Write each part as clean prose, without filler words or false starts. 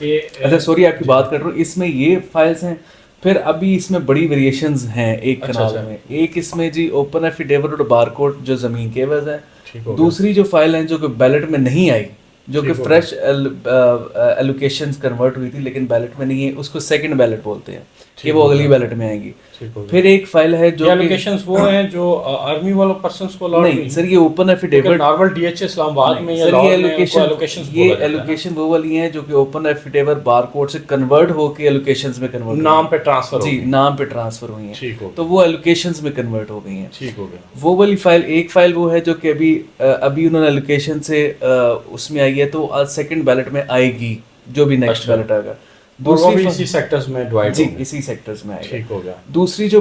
کہ اچھا سوری آپ کی بات کر رہا ہوں، اس میں یہ فائلز ہیں، پھر ابھی اس میں بڑی ویریشنز ہیں ایک کنال میں. ایک اس میں جی اوپن ایفیڈیوٹ اور بار کوڈ جو زمین کے عوض ہے. دوسری جو فائل ہیں جو کہ بیلٹ میں نہیں آئی، جو کہ فریش ایلوکیشنز کنورٹ ہوئی تھی لیکن بیلٹ میں نہیں ہے، اس کو سیکنڈ بیلٹ بولتے ہیں کہ وہ اگلی بیلٹ میں آئیں گی. پھر ایک فائل ہے جو ایلوکیشنز وہ ہیں جو آرمی والوں پرسنس کو الاٹ نہیں سر، یہ open affidavit normal D H Islamabad میں سر، یہ ایلوکیشن وہ والی ہیں جو کہ اوپن ایفیڈیوٹ بار کوڈ سے کنورٹ ہو کے ایلوکیشنز میں کنورٹ نام پہ ٹرانسفر جی نام پہ ٹرانسفر ہوئی ہیں، تو وہ ایلوکیشنز میں کنورٹ ہو گئی ہیں. ٹھیک ہو گیا. وہ والی فائل ایک فائل وہ ہے جو کہ ابھی انہوں نے ایلوکیشن سے اس میں آئی ہے، تو سیکنڈ بیلٹ میں آئے گی جو بھی نیکسٹ بیلٹ آئے گا. دوسری اسی سیکٹرز میں ڈیوائڈ جی اسی سیکٹرز میں آئے گا. ٹھیک ہو گیا. دوسری جو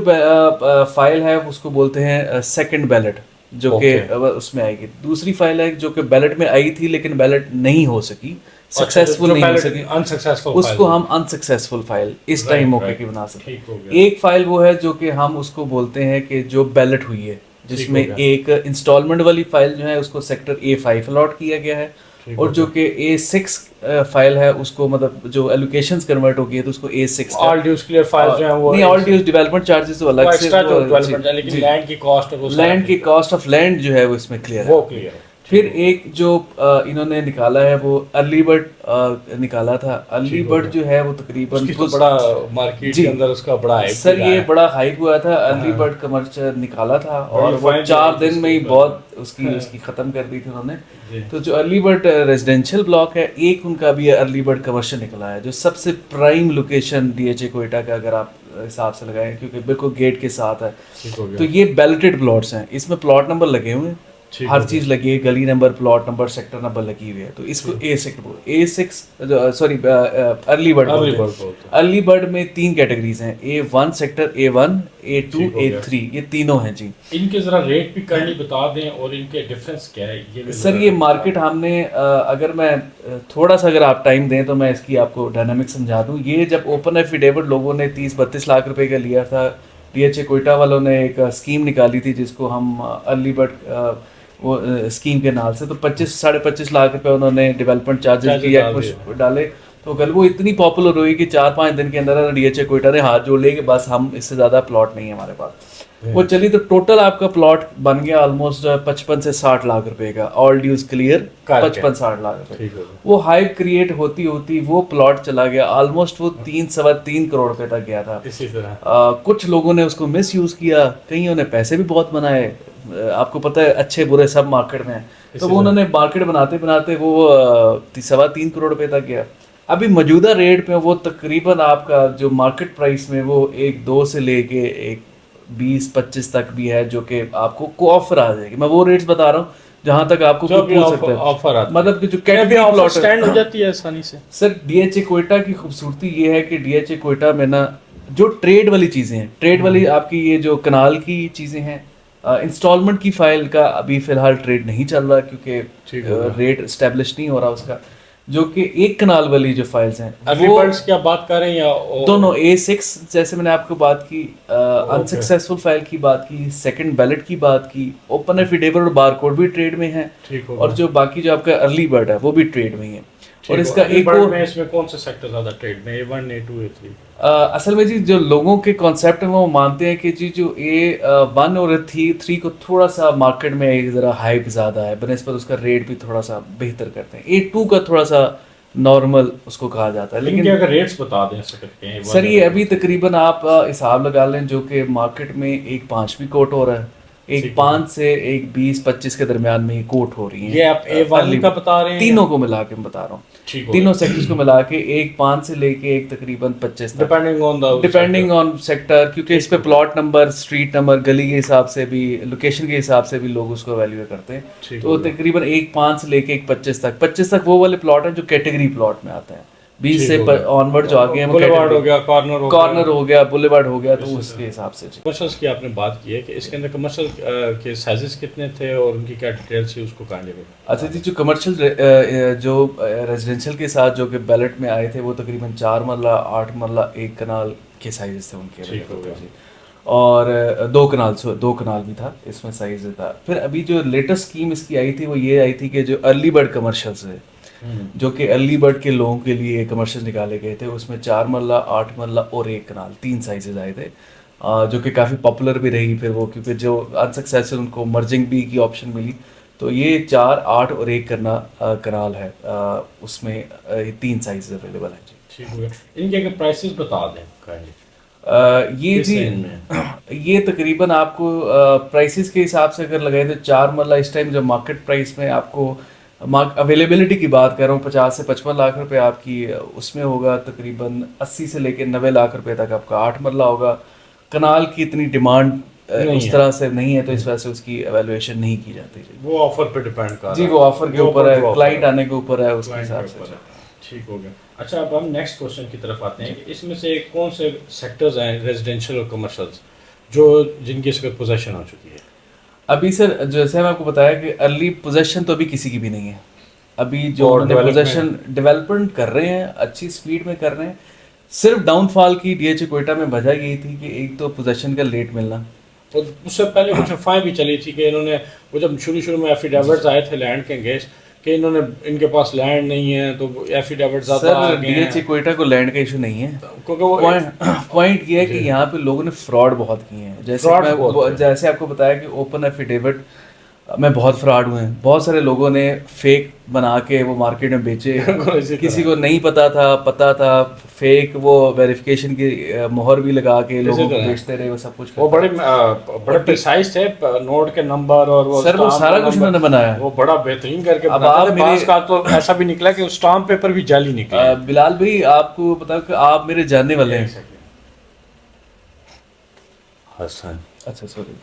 فائل ہے اس کو بولتے ہیں سیکنڈ بیلٹ، جو کہ اس میں آئے گی. دوسری فائل ہے جو کہ بیلٹ میں آئی تھی لیکن بیلٹ نہیں ہو سکی، سکسیسفل نہیں ہو سکی، اس کو ہم انسکسیسفل فائل اس ٹائم موقع کی بنا سکتے ہیں. ایک فائل وہ ہے جو کہ ہم اس کو بولتے ہیں کہ جو بیلٹ ہوئی ہے، جس میں ایک انسٹالمنٹ والی فائل جو ہے اس کو سیکٹر A5 الاٹ کیا گیا ہے، اور جو کہ A6 فائل ہے اس کو مطلب جو ایلوکیشنز کنورٹ ہو گئی ہے تو اس کو A6 آل ڈیوز کلیئر فائلز جو ہیں وہ نہیں، آل ڈیوز ڈیولپمنٹ چارجز تو الگ سے، لیکن لینڈ کی کاسٹ اور لینڈ کی کاسٹ آف لینڈ جو ہے وہ اس میں کلیئر ہے، وہ کلیئر ہے. پھر ایک جو انہوں نے نکالا ہے وہ ارلی برڈ نکالا تھا. ارلی برڈ جو ہے وہ تقریباً بڑا مارکیٹ کے اندر اس کا بڑا ہائپ سر، یہ بڑا ہائپ ہوا تھا. ارلی برڈ کمرشل نکالا تھا اور وہ 4 دن میں ہی بہت اس کی ختم کر دی تھی انہوں نے. تو جو ارلی برڈ ریزیڈینشیل بلاک ہے، ایک ان کا بھی ارلی برڈ کمرشل نکلا ہے جو سب سے پرائم لوکیشن DHA کوئٹہ کا اگر آپ حساب سے لگائیں، کیونکہ بالکل گیٹ کے ساتھ ہے. تو یہ بیلٹڈ پلاٹس ہیں، اس میں پلاٹ نمبر لگے ہوئے ہیں، ہر چیز لگی ہے، گلی number, plot number, sector number لگی ہوئی ہے. تو اس کو A6 سوری ارلی برڈ بولتے ہیں. ارلی برڈ میں 3 کیٹیگریز ہیں، A1 sector, A1 A2 A3، یہ تینوں ہیں جی. ان کے ذرا ریٹ بھی کرنی بتا دیں اور ان کے ڈفرینس کیا ہے. سر یہ مارکیٹ ہم نے اگر میں تھوڑا سا اگر آپ ٹائم دیں تو میں اس کی آپ کو ڈائنامک سمجھا دوں. یہ جب اوپن ایفیڈیوٹ لوگوں نے 30-32 لاکھ روپے کا لیا تھا، DHA کوئٹہ والوں نے ایک اسکیم نکالی تھی جس کو ہم ارلی برڈ وہ اسکیم کے نام سے، تو 25-25.5 لاکھ روپے انہوں نے ڈیولپمنٹ چارجز کی کچھ ڈالے. تو کل وہ اتنی پاپولر ہوئی کہ 4-5 دن کے اندر DHA کوئٹہ نے ہاتھ جوڑ لیے کہ بس ہم اس سے زیادہ پلاٹ نہیں ہے ہمارے پاس. وہ چلی تو ٹوٹل آپ کا پلاٹ بن گیا آلموسٹ 55 سے 60 لاکھ روپے کا، آل ڈیوز کلیئر 55-60 لاکھ روپے. وہ ہائپ کریٹ ہوتی ہوتی وہ پلاٹ چلا گیا آلموسٹ وہ 3-3.25 کروڑ روپے تک گیا تھا. اسی طرح کچھ لوگوں نے اس کو مس یوز کیا، کئیوں نے پیسے بھی بہت بنائے. آپ کو پتہ ہے اچھے برے سب مارکیٹ میں، تو وہ انہوں نے مارکیٹ بناتے بناتے وہ 3.25 کروڑ روپے تک گیا. ابھی موجودہ ریٹ پہ وہ تقریباً آپ کا جو مارکیٹ پرائس میں وہ 1-2 سے لے کے 20-25 تک بھی ہے، جو کہ آپ کو آفر آ جائے گی. میں وہ ریٹس بتا رہا ہوں جہاں تک آپ کو پوچھ سکتے ہیں، مطلب کہ جو کیٹیگری پلاٹ سٹینڈ ہو جاتی ہے آسانی سے. سر DHA کوئٹہ کی خوبصورتی یہ ہے کہ DHA کوئٹہ میں نا جو ٹریڈ والی چیزیں ہیں، ٹریڈ والی آپ کی یہ جو کنال کی چیزیں ہیں، انسٹالمنٹ کی فائل کا ابھی فی الحال ٹریڈ نہیں چل رہا کیونکہ ریٹ اسٹیبلش نہیں ہو رہا اس کا. جو کہ ایک کنال والی جو فائلز ہیں وہ کیا بات کر رہے ہیں، یا دونوں A6 جیسے میں نے آپ کو بات کی، انسکسیسفل فائل کی بات کی، سیکنڈ بیلٹ کی بات کی، اوپن ایفیڈیوٹ اور بار کوڈ بھی ٹریڈ میں ہیں، اور جو باقی جو آپ کا ارلی برڈ ہے وہ بھی ٹریڈ میں ہیں. اور اس کا ایک اس میں کون سے سیکٹر زیادہ ٹریڈ میں، A1 A2 A3؟ اصل میں جی جو لوگوں کے کانسیپٹ ہیں وہ مانتے ہیں کہ جی جو A1 اور A3 کو تھوڑا سا مارکیٹ میں ایک ذرا ہائپ زیادہ ہے بنسبت اس کا ریٹ بھی تھوڑا سا بہتر کرتے ہیں. A2 کا تھوڑا سا نارمل اس کو کہا جاتا ہے. لیکن اگر ریٹس بتا دیں سر، یہ ابھی تقریباً آپ حساب لگا لیں جو کہ مارکیٹ میں 1.5 بھی کوٹ ہو رہا ہے، 1.5 سے 1.20-25 کے درمیان میں یہ کوٹ ہو رہی ہیں. یہ آپ A1 کا بتا رہے ہیں؟ تینوں کو ملا کے بتا رہا ہوں، تینوں سیکٹرز کو ملا کے 1.5 سے لے کے تقریباً 25 ڈپینڈنگ آن سیکٹر، کیونکہ اس پہ پلاٹ نمبر، اسٹریٹ نمبر، گلی کے حساب سے بھی، لوکیشن کے حساب سے بھی لوگ اس کو ایویلویٹ کرتے ہیں. تو تقریباً 1.5 سے لے کے 25 تک وہ والے پلاٹ ہیں جو کیٹیگری پلاٹ میں آتے ہیں. 20 سے آنورڈ جو آگے ہیں، بولیوارڈ ہو گیا، کارنر ہو گیا، بولیوارڈ ہو گیا، تو اس کے حساب سے. کمرشلز کی آپ نے بات کی ہے کہ اس کے اندر کمرشل کے سائزز کتنے تھے اور ان کی کیا ڈیٹیلز تھی، اس کو کہاں لے گئے؟ اچھا جی، جو کمرشل جو ریزیڈینشیل کے ساتھ جو کہ بیلٹ میں آئے تھے وہ تقریباً 4 مرلہ 8 مرلہ 1 کنال کے سائزز تھے ان کے، اور 2 کنال بھی تھا اس میں سائز تھا. پھر ابھی جو لیٹسٹ اسکیم اس کی آئی تھی وہ یہ آئی تھی کہ جو ارلی برڈ کمرشلز ہے جو کہ ارلی برڈ کے لوگوں کے لیے کمرشل نکالے گئے تھے. اس میں 4 مرلہ 8 مرلہ اور 1 کنال 3 سائزز آئے تھے, جو کہ کافی پاپولر بھی رہی پھر وہ, کیونکہ جو انسکسیسفل ان کو مرجنگ بھی کی آپشن ملی. تو یہ 4, 8 اور 1 کنال ہے, اس میں 3 سائزز اویلیبل ہیں. جی ٹھیک ہو گیا. ان کے اگر پرائسز بتا دیں یہ جی یہ تقریباً آپ کو پرائسز کے حساب سے اگر لگائیں تو 4 مرلہ اس ٹائم جو مارکیٹ پرائس میں آپ کو اویلیبلٹی کی بات کر رہا ہوں 50 سے 55 لاکھ روپے آپ کی, اس میں ہوگا تقریباً 80 سے لے کے 90 لاکھ روپے تک آپ کا 8 مرلہ ہوگا. کنال کی اتنی ڈیمانڈ اس طرح سے نہیں ہے تو اس وجہ سے اس کی ایویلویشن نہیں کی جاتی. وہ آفر پہ ڈیپینڈ کرتا ہے. جی وہ آفر کے اوپر ہے, کلائنٹ آنے کے اوپر ہے, اس کے حساب سے. ٹھیک ہو گیا. اچھا اب ہم نیکسٹ کوشچن کی طرف آتے ہیں کہ اس میں سے کون سے سیکٹرز ہیں ریزیڈینشیل اور کمرشلز جو جن کی اس وقت پوزیشن ہو چکی ہے؟ ابھی سر جیسے میں آپ کو بتایا کہ ارلی پوزیشن تو ابھی کسی کی بھی نہیں ہے. ابھی جو پوزیشن ڈیولپمنٹ کر رہے ہیں اچھی سپیڈ میں کر رہے ہیں. صرف ڈاؤن فال کی ڈی ایچ اے کوئٹہ میں وجہ یہی تھی کہ ایک تو پوزیشن کا لیٹ ملنا, اور اس سے پہلے کچھ افواہیں بھی چلی تھی کہ انہوں نے وہ جب شروع میں ایفیڈیوٹس آئے تھے لینڈ کے انگیز کہ انہوں نے ان کے پاس لینڈ نہیں ہے تو ایفیڈیوٹ زیادہ آ گئے ہیں. ڈی ایچ اے کوئٹہ کو لینڈ کا ایشو نہیں ہے, کیونکہ وہ پوائنٹ یہ ہے کہ یہاں پہ لوگوں نے فراڈ بہت کیے ہیں. جیسے آپ کو بتایا کہ اوپن ایفیڈیوٹ میں بہت فراڈ ہوئے ہیں. بہت سارے لوگوں نے فیک بنا کے وہ مارکیٹ میں بیچے, کسی کو نہیں پتا تھا فیک وہ ویریفیکیشن کی مہر بھی لگا کے لوگوں کو بیچتے رہے. وہ سب کچھ وہ بڑے پریسائز تھے, نوٹ کے نمبر اور وہ سر وہ سارا کچھ انہوں نے بنایا, وہ بڑا بہترین کر کے بنایا. بعض کا تو ایسا بھی نکلا کہ اسٹامپ پیپر بھی جعلی نکلا. بلال بھائی آپ کو بتاؤ کہ آپ میرے جاننے والے ہیں. حسن اچھا سوری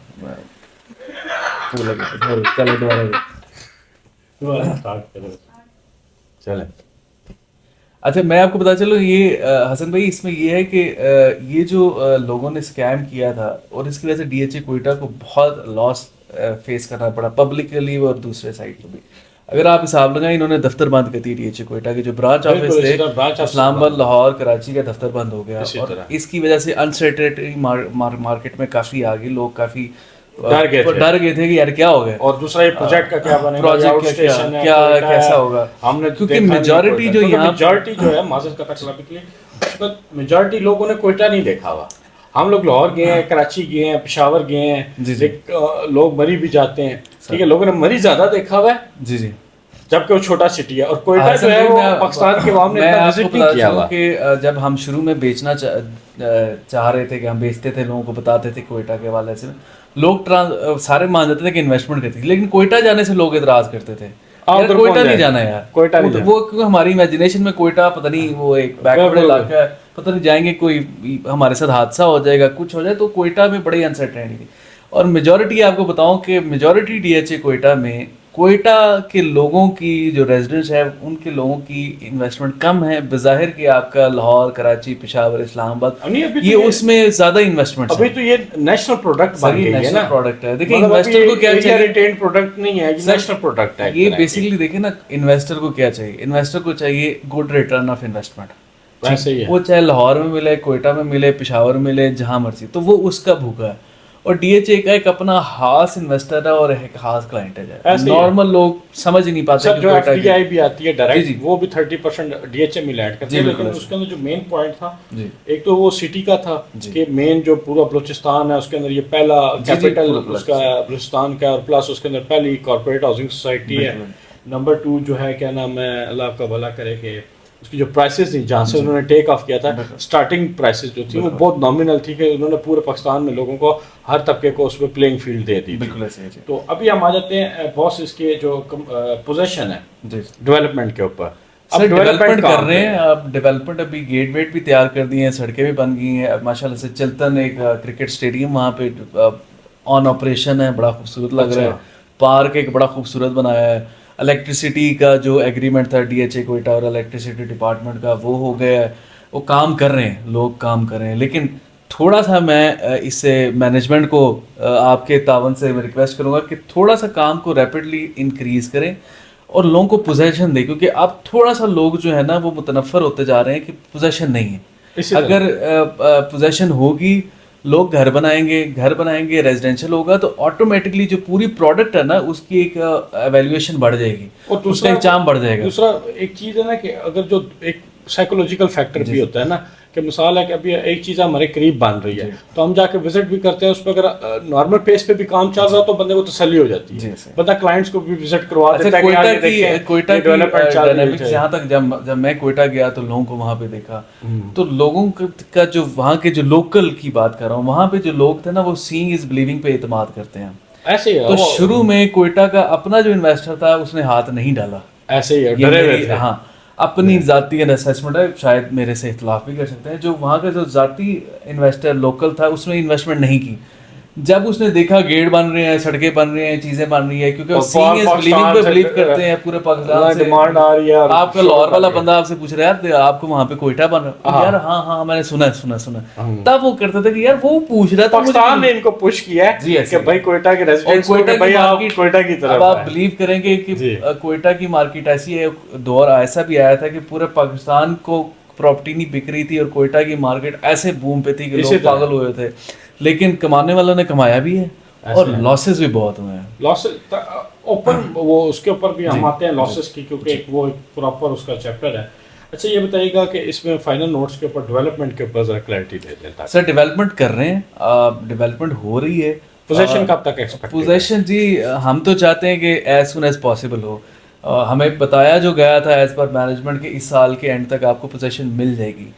چلیں. اچھا میں آپ کو بتا چلوں یہ حسن بھائی اس میں یہ ہے کہ یہ جو لوگوں نے اسکیم کیا تھا اور اس کی وجہ سے ڈی ایچ اے کوئٹہ کو بہت لاس فیس کرنا پڑا پبلکلی اور دوسرے سائڈ پہ بھی. اگر آپ حساب لگائیں انہوں نے دفتر بند کر دی ڈی ایچ اے کوئٹہ کے جو برانچ آفس تھے اسلام آباد لاہور کراچی کا دفتر بند ہو گیا. اور اس کی وجہ سے انسرٹینٹی مارکیٹ میں کافی آ گئی, لوگ کافی ڈر گئے تھے کہ یار کیا ہو گیا اور دوسرا یہ پروجیکٹ کا کیا بنے گا, پروجیکٹ کیا کیسا ہوگا. ہم نے کیونکہ میجورٹی جو یہاں میجورٹی جو ہے معذرت کا میجورٹی لوگوں نے کوئٹہ نہیں دیکھا ہوا. ہم لوگ لاہور گئے ہیں, کراچی گئے ہیں, پشاور گئے ہیں, لوگ مری بھی جاتے ہیں. ٹھیک ہے, لوگوں نے مری زیادہ دیکھا ہوا ہے جی جی جبکہ وہ چھوٹا سٹی ہے. اور کوئٹہ جو ہے وہ پاکستان کے عوام نے اتنا وزٹ نہیں کیا ہوا. کہ جب ہم شروع میں بیچنا چاہ رہے تھے کہ ہم بیچتے تھے لوگوں کو بتاتے تھے کوئٹہ کے حوالے سے, لوگ سارے مان جاتے تھے کہ انویسٹمنٹ کرتی تھی, لیکن کوئٹہ جانے سے لوگ اعتراض کرتے تھے کوئٹہ نہیں جانا یار, وہ کیونکہ ہماری امیجنیشن میں کوئٹہ پتہ نہیں وہ ایک بیکورڈ علاقہ ہے, پتہ نہیں جائیں گے کوئی ہمارے ساتھ حادثہ ہو جائے گا کچھ ہو جائے. تو کوئٹہ میں بڑی انسرٹینٹی تھی. اور میجورٹی آپ کو بتاؤں کہ majority D H A Quetta میں کوئٹہ کے لوگوں کی جو ریزیڈنٹس ہے ان کے لوگوں کی انویسٹمنٹ کم ہے بظاہر کہ آپ کا لاہور کراچی پشاور اسلام آباد یہ اس میں زیادہ انویسٹمنٹ. ابھی تو یہ نیشنل پروڈکٹ بن گئی ہے نا, پروڈکٹ ہے. دیکھیں انویسٹر کو کیا چاہیے, ریٹینڈ پروڈکٹ نہیں ہے, نیشنل پروڈکٹ ہے. یہ بیسیکلی دیکھیں نا انویسٹر کو کیا چاہیے, انویسٹر کو چاہیے گڈ ریٹرن آف انویسٹمنٹ. وہ چاہے لاہور میں ملے, کوئٹہ میں ملے, پشاور میں ملے, جہاں مرضی, تو وہ اس کا بھوکا ہے. اور ڈی ایچ اے کا ایک اپنا خاص انویسٹر ہے اور ایک خاص کلائنٹ ہے. نارمل لوگ سمجھ نہیں پاتے. جو ایف ڈی آئی بھی آتی ہے ڈائریکٹ, وہ بھی 30% ڈی ایچ اے میں لینڈ کرتی ہے. لیکن اس کے اندر جو مین پوائنٹ تھا ایک تو وہ سٹی کا تھا کہ مین جو پورا بلوچستان ہے اس کے اندر یہ پہلا کیپٹل اس کا بلوچستان کا, اور پلس اس کے اندر پہلی کارپوریٹ ہاؤسنگ سوسائٹی ہے. نمبر 2 جو ہے کیا نام ہے, اللہ آپ کا بھلا کرے, کہ اس کی جو پرائسز تھیں جہاں سے انہوں نے ٹیک آف کیا تھا, اسٹارٹنگ پرائسز جو تھی وہ بہت نامنل تھی کہ انہوں نے پورے پاکستان میں لوگوں کو ہر طبقے کو اس پہ پلینگ فیلڈ دے دی. تو ابھی ہم آ جاتے ہیں باس اس کے جو پوزیشن ہے ڈیولپمنٹ کے اوپر. سر ڈیولپمنٹ کر رہے ہیں اب, ڈیولپمنٹ ابھی گیٹ ویٹ بھی تیار کر دی ہیں, سڑکیں بھی بن گئی ہیں. ماشاء اللہ سے چلتن ایک کرکٹ اسٹیڈیم وہاں پہ آن آپریشن ہے, بڑا خوبصورت لگ رہا ہے. پارک ایک بڑا خوبصورت بنایا ہے. الیکٹریسٹی کا جو ایگریمنٹ تھا ڈی ایچ اے کوئٹہ اور الیکٹریسٹی ڈپارٹمنٹ کا وہ ہو گیا ہے, وہ کام کر رہے ہیں, لوگ کام کر رہے ہیں. لیکن تھوڑا سا میں اس سے مینجمنٹ کو آپ کے تعاون سے میں ریکویسٹ کروں گا کہ تھوڑا سا کام کو ریپڈلی انکریز کریں اور لوگوں کو پوزیشن دیں, کیونکہ اب تھوڑا سا لوگ جو ہے نا وہ متنفر ہوتے جا رہے ہیں کہ پوزیشن نہیں ہے. اگر پوزیشن ہوگی لوگ گھر بنائیں گے ریزیڈینشیل ہوگا تو آٹومیٹکلی جو پوری پروڈکٹ ہے نا اس کی ایک ایویلیویشن بڑھ جائے گی اور اس کا ایک چام بڑھ جائے گا. دوسرا ایک چیز ہے نا کہ اگر جو ایک سائیکولوجیکل فیکٹر بھی ہوتا ہے نا کہ مثال ہے کہ ابھی ایک چیز ہمارے قریب بن رہی ہے تو ہم جا کے وزٹ بھی کرتے ہیں اس پہ, اگر نارمل پیس پہ بھی کام چل رہا تو بندے کو تسلی ہو جاتی ہے, بندہ کلائنٹس کو بھی وزٹ کروا دیتا ہے. کوئٹہ کی ڈائنامکس یہاں تک جب میں کوئٹہ گیا تو لوگوں کو وہاں پہ دیکھا تو لوگوں کا جو وہاں کے جو لوکل کی بات کر رہا ہوں وہاں پہ جو لوگ تھے نا وہ سینگ از بلیونگ پہ اعتماد کرتے ہیں ایسے. تو شروع میں کوئٹہ کا اپنا جو انویسٹر تھا اس نے ہاتھ نہیں ڈالا, ایسے ہی ڈرے ہوئے تھے. ہاں اپنی ذاتی اسیسمنٹ ہے, شاید میرے سے اختلاف بھی کر سکتے ہیں, جو وہاں کا جو ذاتی انویسٹر لوکل تھا اس میں انویسٹمنٹ نہیں کی. جب اس نے دیکھا گیٹ بن رہے ہیں, سڑکیں بن رہی ہیں, چیزیں بن رہی ہیں, کیونکہ بلیو کرتے ہیں پورے پاکستان سے, ڈیمانڈ آ رہی ہے. آپ کا لاہور والا بندہ آپ سے پوچھ رہا ہے یار آپ کو وہاں پہ کوئٹہ بن رہا ہے, یار ہاں ہاں میں نے سنا, تب وہ کرتا تھا کہ یار وہ پوچھ رہا تھا, پاکستان نے ان کو پش کیا ہے کہ بھائی کوئٹہ کے ریزیڈنٹس کو بھائی آپ کوئٹہ کی طرف. اب آپ بلیو کریں گے کہ کوئٹہ کی مارکیٹ ایسی ہے, دور ایسا بھی آیا تھا کہ پورے پاکستان کو پراپرٹی نہیں بک رہی تھی اور کوئٹہ کی مارکیٹ ایسے بوم پہ تھی کہ لوگ پاگل ہوئے تھے, لیکن کمانے والوں نے کمایا بھی ہے اور لاسز بھی بہت ہوئے ہیں. لاسز اوپن وہ اس کے اوپر بھی ہم آتے ہیں لاسز کی, کیونکہ وہ ایک پراپر اس کا چیپٹر ہے. اچھا یہ بتائیے گا کہ اس میں فائنل نوٹس کے اوپر ڈیولپمنٹ کے اوپر ذرا کلیئرٹی دے دیں. سر ڈیولپمنٹ کر رہے ہیں, ڈیولپمنٹ ہو رہی ہے. پوزیشن کب تک ایکسپیکٹ؟ پوزیشن جی ہم تو چاہتے ہیں کہ ایز سون ایز پاسبل ہو. ہمیں بتایا جو گیا تھا ایز پر مینجمنٹ کہ اس سال کے اینڈ تک آپ کو پوزیشن مل جائے گی,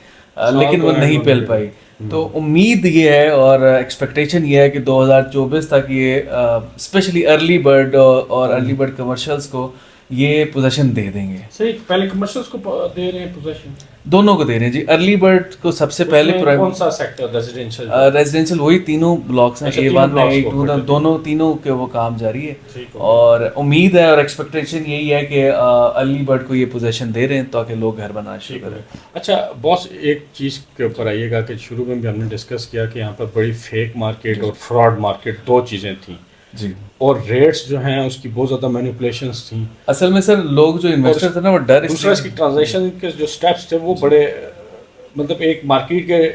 لیکن وہ نہیں مل پائی. تو امید یہ ہے اور ایکسپیکٹیشن یہ ہے کہ 2024 تک یہ اسپیشلی ارلی برڈ اور ارلی برڈ کمرشلس کو یہ پوزیشن دے دیں گے. صحیح, پہلے کمرشلس کو دے رہے ہیں پوزیشن, دونوں کو دے رہے ہیں جی. ارلی برڈ کو سب سے پہلے کون سا سیکٹر ریزیڈینشیل؟ ریزیڈینشیل وہی تینوں بلاکس ہیں, A1 A2 دونوں تینوں کے وہ کام جاری ہے, اور امید ہے اور ایکسپیکٹیشن یہی ہے کہ ارلی برڈ کو یہ پوزیشن دے رہے ہیں تاکہ لوگ گھر بنانا شروع کریں. اچھا باس, ایک چیز کے اوپر آئیے گا کہ شروع میں بھی ہم نے ڈسکس کیا کہ یہاں پر بڑی فیک مارکیٹ اور فراڈ مارکیٹ دو چیزیں تھیں جی, اور ریٹس جو ہیں اس کی بہت زیادہ مینیپولیشنس تھیں. اصل میں سر لوگ جو انویسٹر تھے نا وہ ڈر, دوسرا اس کی ٹرانزیکشن کے جو سٹیپس تھے وہ بڑے, مطلب ایک مارکیٹ کے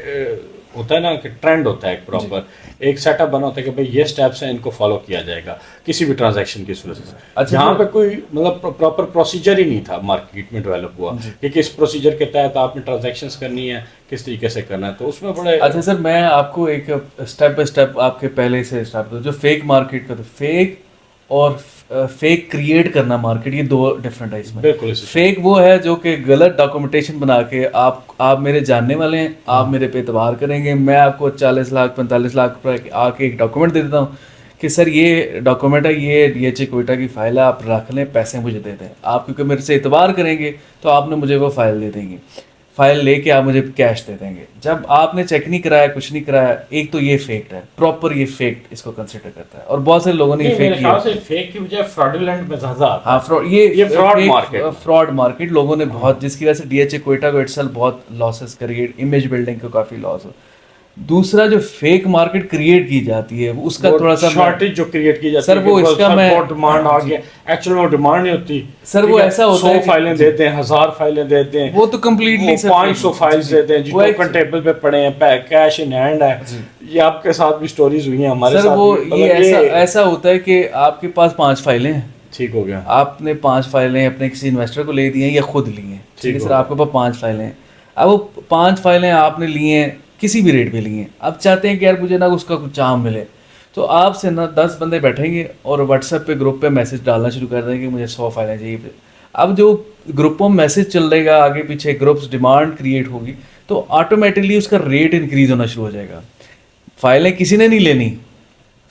ہوتا ہے نا کہ ٹرینڈ ہوتا ہے ایک پراپر ایک سیٹ اپ بنا ہوتا ہے کہ بھائی یہ سٹیپس ہیں ان کو فالو کیا جائے گا کسی بھی ٹرانزیکشن کی صورت سے. اچھا یہاں پہ کوئی مطلب پراپر پروسیجر ہی نہیں تھا مارکیٹ میں ڈیولپ ہوا کہ کس پروسیجر کے تحت آپ نے ٹرانزیکشنس کرنی ہے, کس طریقے سے کرنا ہے, تو اس میں بڑے. اچھا سر میں آپ کو ایک اسٹیپ بائی اسٹیپ آپ کے پہلے سے اسٹارٹ کروں. جو فیک مارکیٹ کا تو فیک اور فیک کریٹ کرنا مارکیٹ, یہ دو ڈفرینٹ ہے اس میں. بالکل فیک وہ ہے جو کہ غلط ڈاکومنٹیشن بنا کے آپ میرے جاننے والے ہیں, آپ میرے پہ اعتبار کریں گے, میں آپ کو 40 لاکھ 45 لاکھ پر آ کے ایک ڈاکومنٹ دے دیتا ہوں کہ سر یہ ڈاکومنٹ ہے, یہ DHA کوئٹہ کی فائل ہے, آپ رکھ لیں, پیسے مجھے دے دیں. آپ کیونکہ میرے سے اعتبار کریں گے تو آپ نے مجھے وہ فائل دے دیں گے, فائل لے کے آپ مجھے کیش دے دیں گے. جب آپ نے چیک نہیں کرایا, کچھ نہیں کرایا, ایک تو یہ فیکٹ ہے, پراپر یہ فیکٹ اس کو کنسیڈر کرتا ہے, اور بہت سارے لوگوں نے یہ فیک کیا. فیک کی بجائے فراڈولنٹ میں زیادہ, ہاں فراڈ مارکیٹ لوگوں نے بہت, جس کی وجہ سے DHA کوئٹہ کو اٹسیلف بہت لاسز کریٹ, امیج بلڈنگ کو کافی لاس ہو. دوسرا جو فیک مارکیٹ کریٹ کی جاتی ہے اس کا تھوڑا سا شارٹیج جو کریٹ کی جاتی ہے سر, وہ اس کا میں ڈیمانڈ آ گیا, ایکچوئل میں ڈیمانڈ نہیں ہوتی سر. وہ ایسا ہوتا ہے 100 فائلیں دیتے ہیں, 1000 فائلیں دیتے ہیں, وہ تو کمپلیٹلی 500 فائلز دیتے ہیں جی, ٹوکن ٹیبل پہ پڑے ہیں, کیش ان ہینڈ ہے. یہ آپ کے ساتھ بھی سٹوریز ہوئی ہیں, ہمارے ساتھ. وہ یہ ایسا ہوتا ہے کہ آپ کے پاس 5 فائلیں ہیں, ٹھیک ہو گیا, آپ نے 5 فائلیں اپنے کسی انویسٹر کو لے دی ہیں یا خود لی ہیں, ٹھیک ہے سر, آپ کے پاس 5 فائلیں ہیں. اب وہ 5 فائلیں آپ نے لی ہیں, کسی بھی ریٹ پہ لی ہیں, اب چاہتے ہیں کہ یار مجھے نا اس کا کچھ چام ملے, تو آپ سے نا 10 بندے بیٹھیں گے اور واٹس ایپ پہ گروپ پہ میسج ڈالنا شروع کر دیں گے مجھے 100 فائلیں چاہیے. اب جو گروپوں میں میسج چل رہے گا, آگے پیچھے گروپس ڈیمانڈ کریٹ ہوگی, تو آٹومیٹکلی اس کا ریٹ انکریز ہونا شروع ہو جائے گا. فائلیں کسی نے نہیں لینی,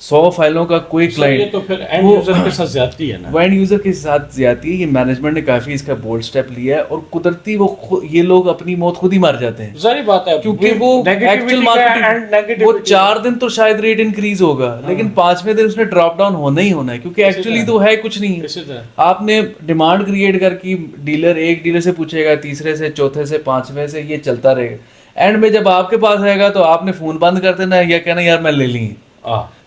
100 فائلوں کا کوئی کلائنٹ, تو پھر اینڈ یوزر کے ساتھ زیادتی ہے نا, اینڈ یوزر کے ساتھ زیادتی ہے. یہ مینجمنٹ نے کافی اس کا بولڈ اسٹیپ لیا ہے, اور قدرتی یہ لوگ اپنی موت خود ہی مار جاتے ہیں. ظاہر بات ہے, کیونکہ وہ ایکچوئل مارکیٹ وہ 4 دن تو شاید ریٹ انکریز ہوگا, لیکن 5ویں دن اس نے ڈراپ ڈاؤن ہونا ہی ہونا ہے, کیونکہ ایکچولی تو ہے کچھ نہیں. آپ نے ڈیمانڈ کریٹ کر کی, ایک ڈیلر سے پوچھے گا, تیسرے سے, چوتھے سے, 5ویں سے, یہ چلتا رہے گا. اینڈ میں جب آپ کے پاس آئے گا تو آپ نے فون بند کر دینا ہے یا کہنا یار میں لے لیں.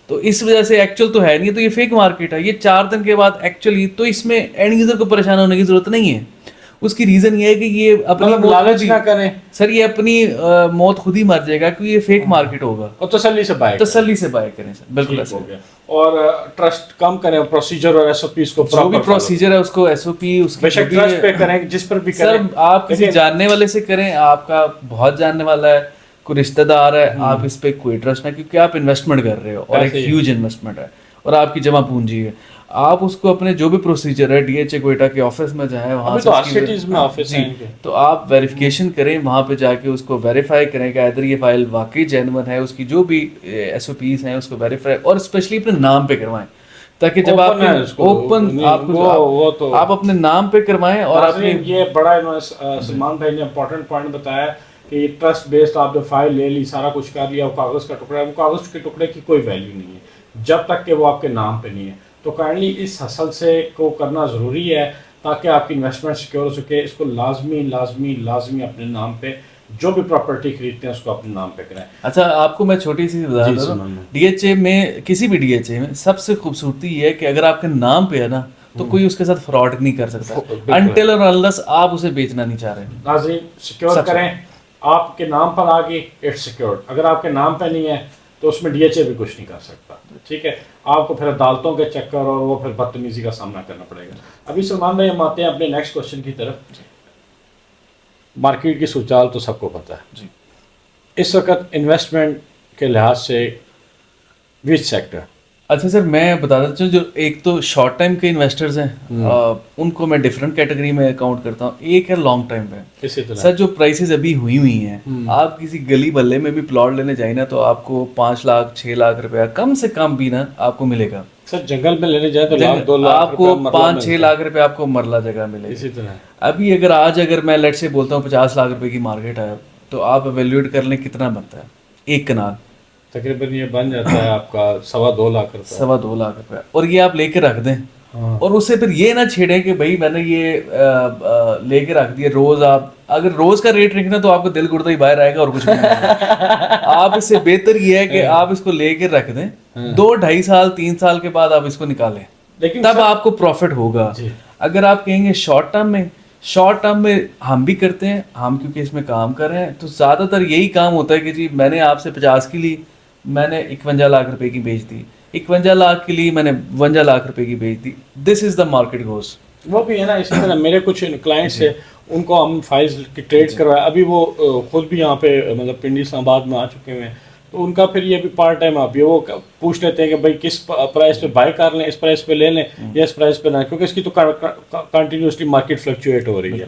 تو اس وجہ سے ایکچوئل تو ہے نہیں, تو یہ فیک مارکیٹ ہے. یہ 4 دن کے بعد ایکچولی تو اس میں اینڈ یوزر کو پریشان ہونے کی ضرورت نہیں ہے, اس کی ریزن یہ ہے کہ یہ اپنی لالچ نہ کریں سر، یہ اپنی موت خود ہی مر جائے گا کیونکہ یہ فیک مارکیٹ ہوگا، اور تسلی سے بائی کریں سر. بالکل ہو گیا. اور ٹرسٹ کم کریں، پروسیجر اور ایس او پیز کو جو بھی پروسیجر ہے اس کو ایس او پی اس بے شک ٹرسٹ پہ کریں جس پر بھی سر آپ کسی جاننے والے سے کریں، آپ کا بہت جاننے والا ہے، کوئی رشتہ دار ہے، آپ اس پہ کوئی ٹرسٹ نہ، کیونکہ آپ انویسٹمنٹ کر رہے ہو اور ایک ہیوج انویسٹمنٹ ہے اور آپ کی جمع پونجی ہے. آپ اس کو اپنے جو بھی پروسیجر ہے DHA کوئٹہ کے آفس میں جائیں، وہاں سے تو آپ ویریفیکیشن کریں، وہاں پہ جا کے اس کو ویریفائی کریں کہ ادھر یہ فائل واقعی جینون ہے، اس کی جو بھی ایس او پیز ہیں اس کو ویریفائی اور اسپیشلی اپنے نام پہ کروائیں، تاکہ جب آپ اوپن آپ اپنے نام پہ کروائیں. اور اپنے یہ بڑا سلمان بھائی نے امپورٹنٹ پوائنٹ بتایا کہ یہ ٹرسٹ بیسڈ آپ نے فائل لے لی، سارا کچھ کر لیا، وہ کاغذ کا ٹکڑا ہے، وہ کاغذ کے ٹکڑے کی کوئی ویلیو نہیں ہے جب تک کہ وہ آپ کے نام پہ نہیں ہے. تو کائنڈلی اس حسل سے کو کرنا ضروری ہے تاکہ آپ کی انویسٹمنٹ سیکیور ہو سکے. اس کو لازمی اپنے نام پہ جو بھی پراپرٹی خریدتے ہیں اس کو اپنے نام پہ کریں. اچھا آپ کو میں چھوٹی سی بتا دوں، DHA میں کسی بھی DHA میں سب سے خوبصورتی یہ ہے کہ اگر آپ کے نام پہ ہے نا تو کوئی اس کے ساتھ فراڈ نہیں کر سکتا انٹل اور انلیس آپ اسے بیچنا نہیں چاہ رہے. ناظرین سیکیور کریں، آپ کے نام پر آ گئی اٹس سیکیورڈ، اگر آپ کے نام پہ نہیں ہے تو اس میں DHA بھی کچھ نہیں کر سکتا. ٹھیک ہے، آپ کو پھر عدالتوں کے چکر اور وہ پھر بدتمیزی کا سامنا کرنا پڑے گا. ابھی سلمان بھائی ہم آتے ہیں اپنے نیکسٹ کوشچن کی طرف. مارکیٹ کی صورتحال تو سب کو پتہ ہے اس وقت انویسٹمنٹ کے لحاظ سے وچ سیکٹر. اچھا سر میں بتا دیتا ہوں، جو ایک تو شارٹ ٹائم کے انویسٹرز ہیں ان کو میں ڈفرینٹ کیٹیگری میں اکاؤنٹ کرتا ہوں. ایک ہے لانگ ٹائم پہ. سر جو پرائسز ابھی ہوئی ہیں، آپ کسی گلی بلے میں بھی پلاٹ لینے جائیں نا تو آپ کو 5 لاکھ 6 لاکھ روپیہ کم سے کم بھی نا آپ کو ملے گا. سر جنگل میں لینے جائیں تو لاکھ 2 لاکھ آپ کو 5-6 لاکھ روپے آپ کو مرلہ جگہ ملے. اسی طرح ابھی اگر میں لیٹ سے بولتا ہوں 50 لاکھ روپے کی مارکیٹ ہے تو آپ ایویلیویٹ کر لیں کتنا بنتا ہے ایک کنال. تقریباً یہ بن جاتا ہے آپ کا 2.25 لاکھ روپے. 2.25 لاکھ روپے. اور یہ آپ لے کے رکھ دیں اور اسے پھر یہ نہ چھیڑیں کہ بھائی میں نے یہ لے کے رکھ دیا. روز آپ اگر روز کا ریٹ رکھنا تو آپ کو دل گردہ ہی باہر آئے گا اور کچھ نہیں. آپ اس سے بہتر یہ ہے کہ آپ اس کو لے کے رکھ دیں 2-2.5 سال 3 سال کے بعد آپ اس کو نکالیں، تب آپ کو پروفٹ ہوگا. اگر آپ کہیں گے شارٹ ٹرم میں ہم بھی کرتے ہیں، ہم کیونکہ اس میں کام کر رہے ہیں تو زیادہ تر یہی کام ہوتا ہے کہ جی میں نے آپ سے 50 کی لی، میں نے 51 لاکھ روپے کی بیچ دی، 51 لاکھ کے لیے میں نے 52 لاکھ روپے کی بیچ دی. دس از دا مارکیٹ گوز. وہ بھی ہے نا. اسی طرح میرے کچھ کلائنٹس ہیں ان کو ہم فائلز کی ٹریڈ کروایا، ابھی وہ خود بھی یہاں پہ مطلب پنڈی اسلام آباد میں آ چکے ہوئے ہیں. تو ان کا پھر یہ بھی پارٹ ٹائم آپ وہ پوچھ لیتے ہیں کہ بھائی کس پرائس پہ بائی کر لیں، اس پرائس پہ لے لیں یا اس پرائس پہ نہ، کیونکہ اس کی تو کنٹینیوسلی مارکیٹ فلکچویٹ ہو رہی ہے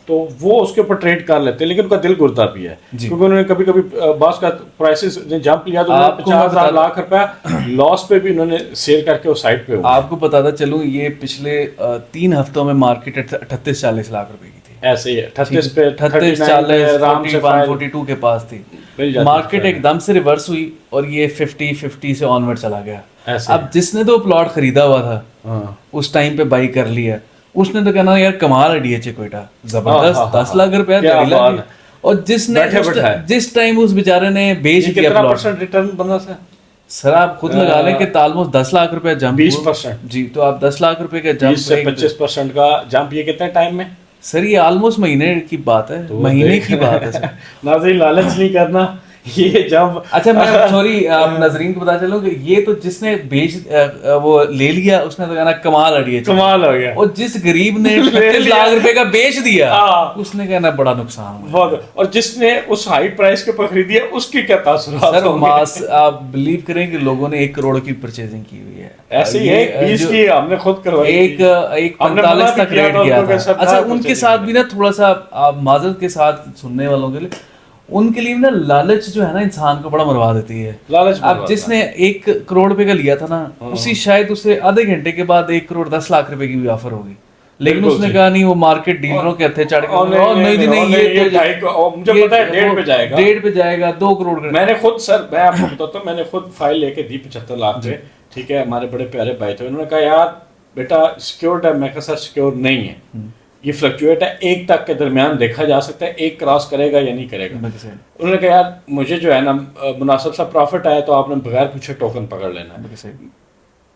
تو وہ اس کے اوپر ٹریڈ کر لیتے ہیں. لیکن ان کا دل گردہ بھی ہے کیونکہ انہوں نے کبھی کبھی بعض کا پرائسز نے جمپ لیا تو 50,000 لاکھ روپیہ لاس پہ بھی انہوں نے سیل کر کے اس سائٹ پہ. آپ کو بتاتا چلوں یہ پچھلے 3 ہفتوں میں مارکیٹ 38-40 لاکھ روپے کی تھی. ایسے ہی 38 پہ 42 کے پاس تھی. مارکیٹ ایک دم سے ریورس ہوئی اور یہ 50 سے آنورڈ چلا گیا. اب جس نے تو پلاٹ خریدا ہوا تھا اس ٹائم پہ بائی کر لیا، اس نے تو کہنا یار کمال ہے DHA کوئٹہ زبردست 10 لاکھ روپیہ. اور جس ٹائم اس بیچارے نے بیچ دیا پلاٹ، سر آپ خود لگا لیں کہ آلموسٹ 10 لاکھ روپے جمپ 20%. جی تو آپ 10 لاکھ روپے کا جمپ 25% کا جمپ یہ کتنے ٹائم میں؟ سر یہ آلموسٹ مہینے کی بات ہے، مہینے کی بات ہے. ناظرین لالچ نہیں کرنا یہ جب. اچھا میں سوری آپ ناظرین کو بتا چلوں کہ یہ تو جس نے وہ لے لیا اس نے تو کہنا کمال اڑی کمال ہو گیا، اور جس غریب نے 30 لاکھ روپے کا بیچ دیا اس نے کہنا بڑا نقصان ہوا. اور جس نے اس ہائی پرائس کے اوپر خریدی ہے اس کی کیا تاثرات ہوں گے؟ آپ بلیو کریں کہ لوگوں نے 1 کروڑ کی پرچیزنگ کی ہوئی ہے. ایسے ہی 20 کی ہم نے خود کروائی، ایک 45 تک ریٹ کیا تھا. اچھا ان کے ساتھ بھی نا تھوڑا سا آپ معذرت کے ساتھ سننے والوں کے لیے، ان کے لیے نا لالچ جو ہے نا انسان کو بڑا مروا دیتی ہے. اب جس نے 1 کروڑ روپے کا لیا تھا نا اسی شاید اسے آدھے گھنٹے کے بعد 1 کروڑ 10 لاکھ روپے کی بھی آفر ہوگی، لیکن اس نے کہا نہیں وہ مارکیٹ ڈیلروں کے ہتھے چڑھ کے نہیں یہ 1.5 پہ جائے گا 2 کروڑ. میں نے خود سر میں آپ کو بتاتا ہوں، میں نے خود فائل لے کے دی 75 لاکھ پہ. ٹھیک ہے، ہمارے بڑے پیارے بھائی تھے، انہوں نے کہا یار بیٹا سیکیورڈ ہے. میں کہا سر سیکیور نہیں ہے، یہ فلکچویٹ ہے، 1 تک کے درمیان دیکھا جا سکتا ہے 1 کراس کرے گا یا نہیں کرے گا. انہوں نے کہا یار مجھے جو ہے نا مناسب سا پروفٹ آیا تو آپ نے بغیر پوچھے ٹوکن پکڑ لینا ہے.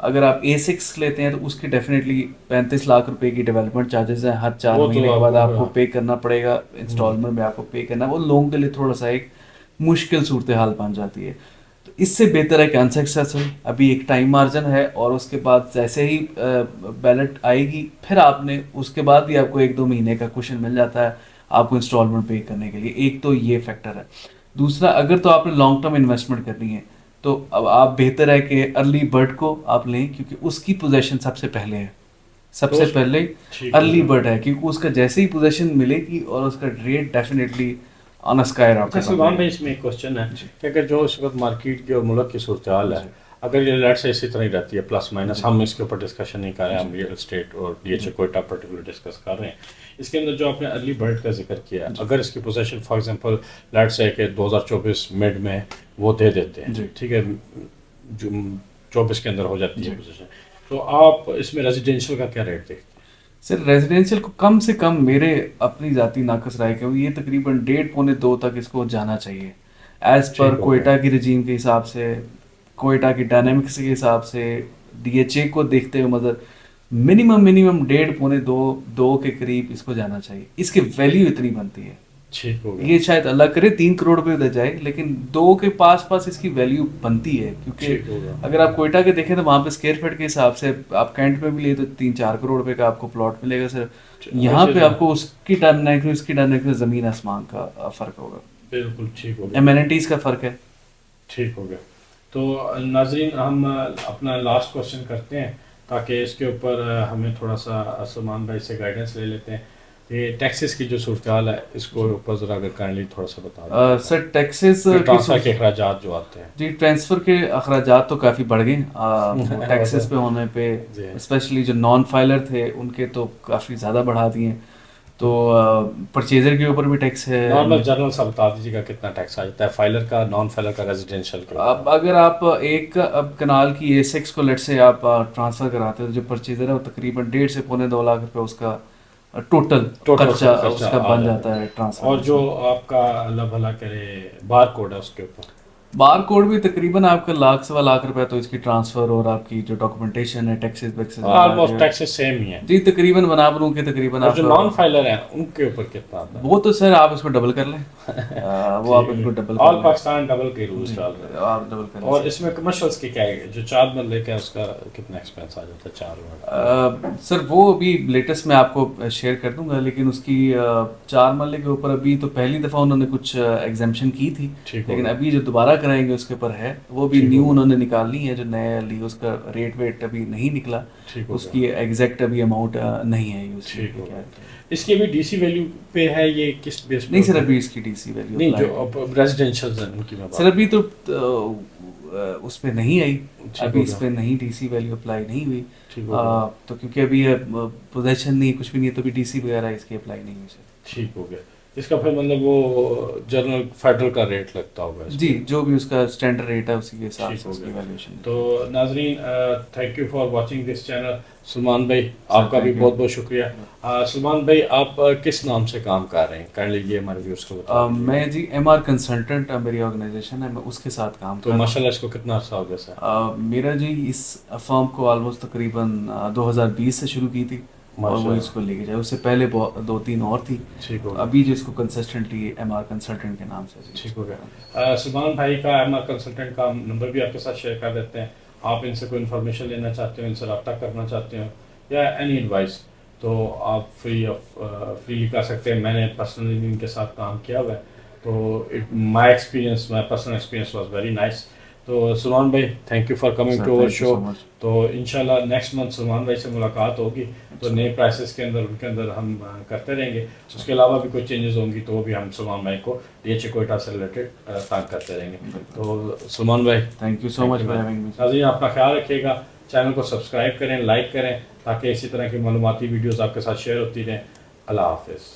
اگر آپ A6 لیتے ہیں تو اس کے ڈیفینیٹلی 35 لاکھ روپے کی ڈیولپمنٹ چارجز ہیں, ہر 4 مہینے کے بعد آپ کو پے کرنا پڑے گا, انسٹالمنٹ میں آپ کو پے کرنا ہے, وہ لوگوں کے لیے تھوڑا سا ایک مشکل صورتحال بن جاتی ہے. تو اس سے بہتر ہے کہ انسکسیسفل, ابھی ایک ٹائم مارجن ہے, اور اس کے بعد جیسے ہی بیلٹ آئے گی پھر آپ نے اس کے بعد بھی آپ کو 1-2 مہینے کا کوشن مل جاتا ہے آپ کو انسٹالمنٹ پے کرنے کے لیے. ایک تو یہ فیکٹر ہے. دوسرا, اگر تو آپ نے لانگ ٹرم انویسٹمنٹ کرنی ہے تو اب آپ بہتر ہے کہ ارلی برڈ کو آپ لیں, کیونکہ اس کی پوزیشن سب سے پہلے ہے, سب سے پہلے ارلی برڈ ہے, کیونکہ اس کا جیسے ہی پوزیشن ملے گی اور اس کا ریٹ ڈیفینیٹلی آن اسکائی راکٹ. سلمان بھائی اس میں ایک کوشچن ہے کہ اگر جو اس وقت مارکیٹ کی اور ملک کی صورتحال ہے, اگر یہ لیٹ سے اسی طرح ہی رہتی ہے پلس مائنس, ہم اس کے اوپر ڈسکشن نہیں کر رہے ہیں, ہم ریئل اسٹیٹ اور DHA کوئٹہ پرٹیکولر ڈسکس کر رہے ہیں, اس کے اندر جو آپ نے ارلی برڈ کا ذکر کیا ہے, اگر اس کی پوزیشن فار ایگزامپل لیٹ سے کہ 2024 مڈ میں وہ دے دیتے ہیں, ٹھیک ہے, جو 24 کے اندر ہو جاتی ہے پوزیشن, تو آپ اس میں ریزیڈینشیل کا کیا ریٹ دیکھتے ہیں؟ سر ریزیڈینشیل کو کم سے کم میرے اپنی ذاتی ناقص رائے کہ یہ تقریباً 1.5-2 تک اس کو جانا چاہیے, ایز پر کوئٹہ کی رجیم کے حساب سے, کوئٹہ کی ڈائنامکس کے حساب سے, DHA کو دیکھتے ہوئے مطلب منیمم 1.5-2 کے قریب اس کو جانا چاہیے. اس کی ویلیو اتنی بنتی ہے, یہ شاید اللہ کرے 3 کروڑ روپے ادھر جائے, لیکن 2 کے پاس اس کی ویلیو بنتی ہے, کیونکہ اگر آپ کوئٹہ کے دیکھیں تو وہاں پہ اسکوائر فٹ کے حساب سے آپ کینٹ میں بھی لے تو 3-4 کروڑ روپے کا آپ کو پلاٹ ملے گا سر. یہاں پہ آپ کو اس کی ڈائنامکس زمین آسمان کا فرق ہوگا. بالکل ٹھیک ہوگا, ایمینٹیز کا فرق ہے. ٹھیک ہو گیا. تو ناظرین ہم اپنا لاسٹ کوشچن کرتے ہیں تاکہ اس کے اوپر ہمیں تھوڑا سا سلمان بھائی سے گائیڈنس لے لیتے ہیں. یہ ٹیکسز کی جو صورتحال ہے اس کو اوپر ذرا اگر کائنڈلی تھوڑا سا بتا دیں. سر ٹیکسز ٹرانسفر کے اخراجات جو آتے ہیں, جی ٹرانسفر کے اخراجات تو کافی بڑھ گئے ٹیکسز پہ ہونے پہ, اسپیشلی جو نان فائلر تھے ان کے تو کافی زیادہ بڑھا دیے. تو پرچیزر کے اوپر بھی ٹیکس ہے. نارمل جنرل سا بتا دیجیے گا کتنا ٹیکس آ جاتا ہے فائلر کا, نان فائلر کا, ریزیڈینشیل کا. اب اگر آپ ایک کنال کی A6 کو لیٹ سے آپ ٹرانسفر کراتے ہیں تو جو پرچیزر ہے وہ تقریباً 1.5 سے 2.5 لاکھ روپے اس کا ٹوٹل خرچہ اس کا بن جاتا ہے ٹرانسفر. اور جو آپ کا اللہ بھلا کرے بار کوڈ ہے اس کے اوپر, بار کوڈ بھی تقریباً آپ کا 1.25 لاکھ روپے تو اس کی ٹرانسفر اور آپ کی جو ڈاکومنٹیشن ہے ٹیکسز آلموسٹ ٹیکسز سیم ہی ہیں. جی تقریباً بنا بنوں کے تقریباً آپ جو نان فائلر ہیں ان کے اوپر کتنا آتا ہے؟ وہ تو سر آپ اس کو ڈبل کر لیں, وہ آپ ان کو ڈبل آل پاکستان ڈبل کے رولز ڈال رہے ہیں, آپ ڈبل کر لیں. اور اس میں کمرشلز کی کیا ہے, جو 4 مرلے کا اس کا کتنا ایکسپینس آ جاتا ہے 4 مرلے؟ سر وہ ابھی لیٹسٹ میں آپ کو شیئر کر دوں گا, لیکن اس کی 4 مرلے کے اوپر ابھی تو پہلی دفعہ انہوں نے کچھ ایگزمپشن کی تھی, لیکن ابھی جو دوبارہ کرائیں گے اس کے اوپر ہے, وہ بھی نیو انہوں نے نکالنی ہے جو نیا لی, اس کا ریٹ ویٹ ابھی نہیں نکلا, اس کی ایگزیکٹ ابھی اماؤنٹ نہیں ہے یوز. اس کی ابھی DC ویلیو پہ ہے, یہ کس بیس پہ؟ نہیں سر ابھی اس کی DC ویلیو نہیں, جو ریزیڈینشیل ہیں ان کی میں بات سر ابھی تو اس پہ نہیں آئی, ابھی اس پہ نہیں DC ویلیو اپلائی نہیں ہوئی, تو کیونکہ ابھی پوزیشن نہیں کچھ بھی نہیں ہے تو ابھی DC وغیرہ اس کی اپلائی نہیں ہوئی سر. ٹھیک ہو گیا. اس کا پھر مطلب وہ جنرل فیڈرل کا ریٹ لگتا ہوگا جی, جو بھی اس کا اسٹینڈرڈ ریٹ ہے اسی کے حساب سے اس کی ویلیوشن. تو ناظرین thank you for watching this channel. Salman بھائی آپ کا بھی بہت بہت شکریہ. سلمان بھائی آپ کس نام سے کام کر رہے ہیں, کائنڈلی یہ ہمارے ویورز کو بتائیں. میں جی MR کنسلٹنٹ میری آرگنائزیشن ہے, میں اس کے ساتھ کام کرتا ہوں. تو ماشاءاللہ اس کو کتنا عرصہ ہو گیا سر؟ میرا جی اس فرم کو آلموسٹ تقریباً 2020 سے شروع کی تھی, اور وہ اس کو لے کے جائے. اس سے پہلے 2-3 اور تھی, ابھی جو اس کو کنسسٹنٹلی MR کنسلٹنٹ کے نام سے. ٹھیک ہو گیا. سلمان بھائی کا MR کنسلٹنٹ کا نمبر بھی آپ کے ساتھ شیئر کر دیتے ہیں. آپ ان سے کوئی انفارمیشن لینا چاہتے ہو, ان سے رابطہ کرنا چاہتے ہو یا اینی ایڈوائس, تو آپ فریلی کر سکتے ہیں. میں نے پرسنلی ان کے ساتھ کام کیا ہوا ہے, تو my personal experience was very nice. تو سلمان بھائی thank you for coming to over show. تو انشاءاللہ نیکسٹ منتھ سلمان بھائی سے ملاقات ہوگی, تو نئے پرائسز کے اندر ان کے اندر ہم کرتے رہیں گے. اس کے علاوہ بھی کوئی چینجز ہوں گی تو وہ بھی ہم سلمان بھائی کو DHA کوئٹہ سے ریلیٹڈ تانگ کرتے رہیں گے. تو سلمان بھائی تھینک یو سو مچ. ناظرین اپنا خیال رکھیے گا, چینل کو سبسکرائب کریں, لائک کریں, تاکہ اسی طرح کی معلوماتی ویڈیوز آپ کے ساتھ شیئر ہوتی رہیں. اللہ حافظ.